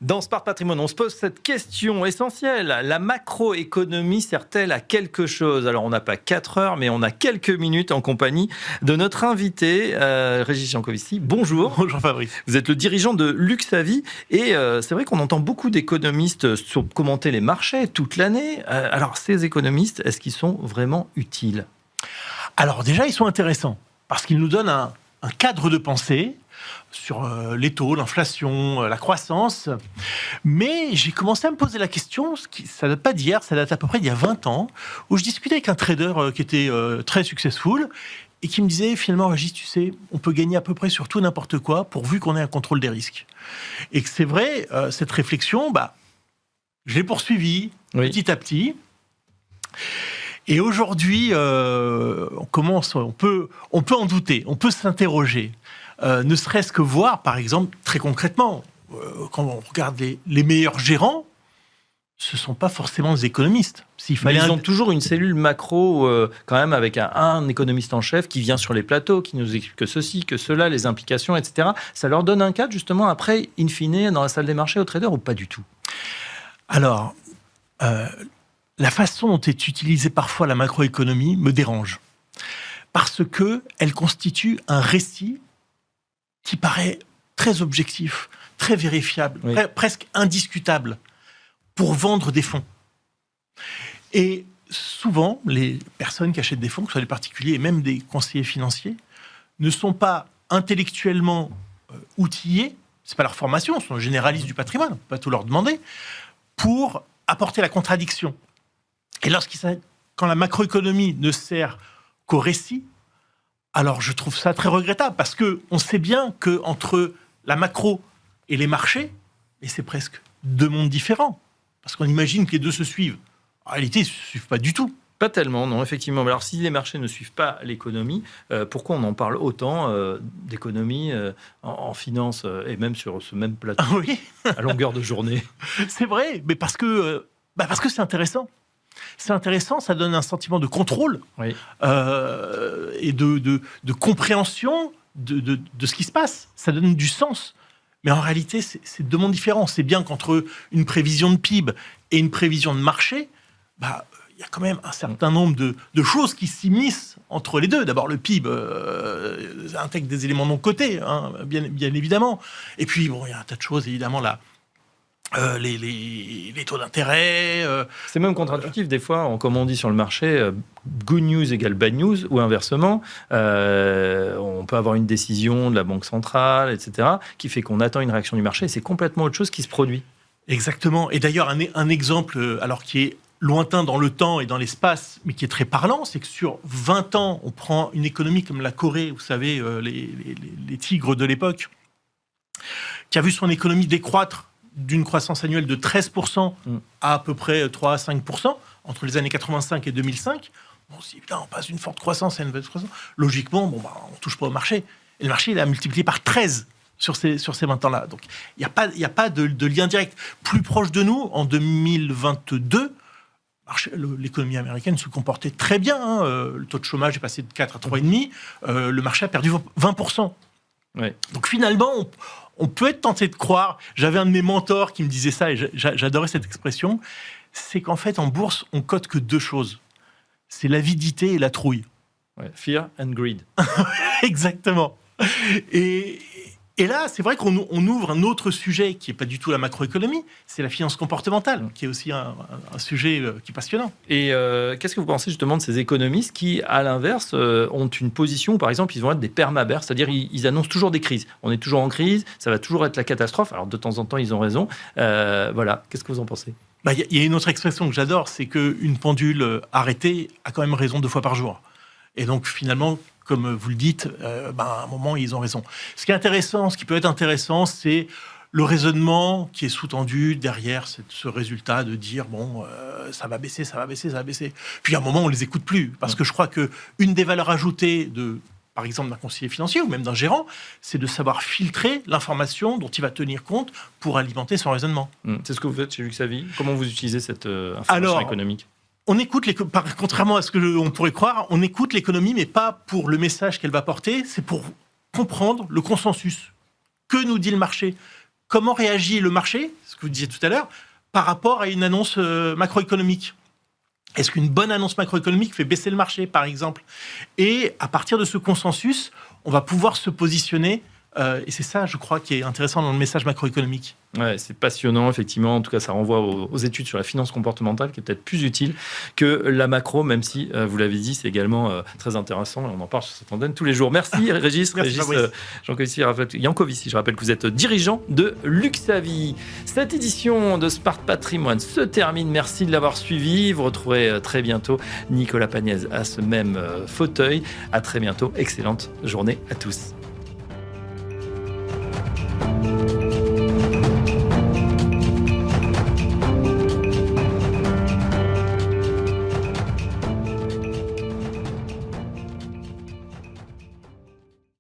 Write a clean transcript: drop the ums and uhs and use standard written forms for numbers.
Dans Smart Patrimoine, on se pose cette question essentielle. La macroéconomie sert-elle à quelque chose? Alors, on n'a pas 4 heures, mais on a quelques minutes en compagnie de notre invité, Régis Jancovici. Bonjour. Bonjour Fabrice. Vous êtes le dirigeant de Luxavie et c'est vrai qu'on entend beaucoup d'économistes commenter les marchés toute l'année. Alors, ces économistes, est-ce qu'ils sont vraiment utiles? Alors déjà, ils sont intéressants parce qu'ils nous donnent un cadre de pensée sur les taux, l'inflation, la croissance. Mais j'ai commencé à me poser la question, ça date pas d'hier, ça date à peu près d'il y a 20 ans, où je discutais avec un trader qui était très successful et qui me disait finalement, Régis, tu sais, on peut gagner à peu près sur tout n'importe quoi pourvu qu'on ait un contrôle des risques. Et que c'est vrai, cette réflexion, je l'ai poursuivie petit à petit. Et aujourd'hui, on peut en douter, on peut s'interroger. Ne serait-ce que voir, par exemple, très concrètement, quand on regarde les meilleurs gérants, ce ne sont pas forcément des économistes. Ils ont toujours une cellule macro, quand même, avec un économiste en chef qui vient sur les plateaux, qui nous explique que ceci, que cela, les implications, etc. Ça leur donne un cadre, justement, après, in fine, dans la salle des marchés, aux traders, ou pas du tout? Alors, la façon dont est utilisée parfois la macroéconomie me dérange. Parce qu'elle constitue un récit qui paraît très objectif, très vérifiable, presque indiscutable, pour vendre des fonds. Et souvent, les personnes qui achètent des fonds, que ce soit des particuliers et même des conseillers financiers, ne sont pas intellectuellement outillés, c'est pas leur formation, ce sont généralistes du patrimoine, on peut pas tout leur demander, pour apporter la contradiction. Et quand la macroéconomie ne sert qu'au récit, alors je trouve ça très regrettable, parce qu'on sait bien qu'entre la macro et les marchés, et c'est presque deux mondes différents, parce qu'on imagine que les deux se suivent. En réalité, ils ne se suivent pas du tout. Pas tellement, non, effectivement. Mais alors, si les marchés ne suivent pas l'économie, pourquoi on en parle autant d'économie en finance et même sur ce même plateau à longueur de journée? C'est vrai, mais parce que c'est intéressant. C'est intéressant, ça donne un sentiment de contrôle et de compréhension de ce qui se passe. Ça donne du sens. Mais en réalité, c'est deux mondes différents. C'est bien qu'entre une prévision de PIB et une prévision de marché, il y a quand même un certain nombre de choses qui s'immiscent entre les deux. D'abord, le PIB intègre des éléments non cotés, bien évidemment. Et puis, il y a un tas de choses, évidemment, là. Les taux d'intérêt. C'est même contre-intuitif des fois, comme on dit sur le marché, good news égale bad news, ou inversement, on peut avoir une décision de la Banque centrale, etc., qui fait qu'on attend une réaction du marché, et c'est complètement autre chose qui se produit. Exactement. Et d'ailleurs, un exemple, alors qui est lointain dans le temps et dans l'espace, mais qui est très parlant, c'est que sur 20 ans, on prend une économie comme la Corée, vous savez, les tigres de l'époque, qui a vu son économie décroître d'une croissance annuelle de 13% à peu près 3 à 5% entre les années 85 et 2005. On se dit, putain, on passe d'une forte croissance à une baisse de croissance. Logiquement, on touche pas au marché. Et le marché, il a multiplié par 13 sur ces 20 ans-là. Donc, il n'y a pas de lien direct. Plus proche de nous, en 2022, l'économie américaine se comportait très bien. Le taux de chômage est passé de 4 à 3,5. Le marché a perdu 20%. Donc, finalement, on peut être tenté de croire, j'avais un de mes mentors qui me disait ça, et j'adorais cette expression, c'est qu'en fait, en bourse, on cote que deux choses. C'est l'avidité et la trouille. Fear and greed. Exactement. Et là, c'est vrai qu'on ouvre un autre sujet qui n'est pas du tout la macroéconomie, c'est la finance comportementale, qui est aussi un sujet qui est passionnant. Et qu'est-ce que vous pensez justement de ces économistes qui, à l'inverse, ont une position où, par exemple, ils vont être des permabères, c'est-à-dire ils annoncent toujours des crises. On est toujours en crise, ça va toujours être la catastrophe. Alors, de temps en temps, ils ont raison. Qu'est-ce que vous en pensez? Y a une autre expression que j'adore, c'est qu'une pendule arrêtée a quand même raison 2 fois par jour. Et donc, finalement, comme vous le dites, à un moment, ils ont raison. Ce qui peut être intéressant, c'est le raisonnement qui est sous-tendu derrière ce résultat de dire, ça va baisser, ça va baisser, ça va baisser. Puis, à un moment, on ne les écoute plus. Parce que je crois qu'une des valeurs ajoutées par exemple, d'un conseiller financier ou même d'un gérant, c'est de savoir filtrer l'information dont il va tenir compte pour alimenter son raisonnement. C'est ce que vous faites chez Luxavie. Comment vous utilisez cette information économique? On écoute, contrairement à ce qu'on pourrait croire, on écoute l'économie, mais pas pour le message qu'elle va porter, c'est pour comprendre le consensus. Que nous dit le marché? comment réagit le marché, ce que vous disiez tout à l'heure, par rapport à une annonce macroéconomique. Est-ce qu'une bonne annonce macroéconomique fait baisser le marché, par exemple? Et à partir de ce consensus, on va pouvoir se positionner. Et c'est ça, je crois, qui est intéressant dans le message macroéconomique. Ouais, c'est passionnant, effectivement. En tout cas, ça renvoie aux études sur la finance comportementale, qui est peut-être plus utile que la macro, même si, vous l'avez dit, c'est également très intéressant. On en parle sur cette antenne tous les jours. Merci, Régis. Merci, Régis Jancovici, je rappelle que vous êtes dirigeant de Luxavie. Cette édition de Smart Patrimoine se termine. Merci de l'avoir suivi. Vous retrouverez très bientôt Nicolas Pagnès à ce même fauteuil. À très bientôt. Excellente journée à tous.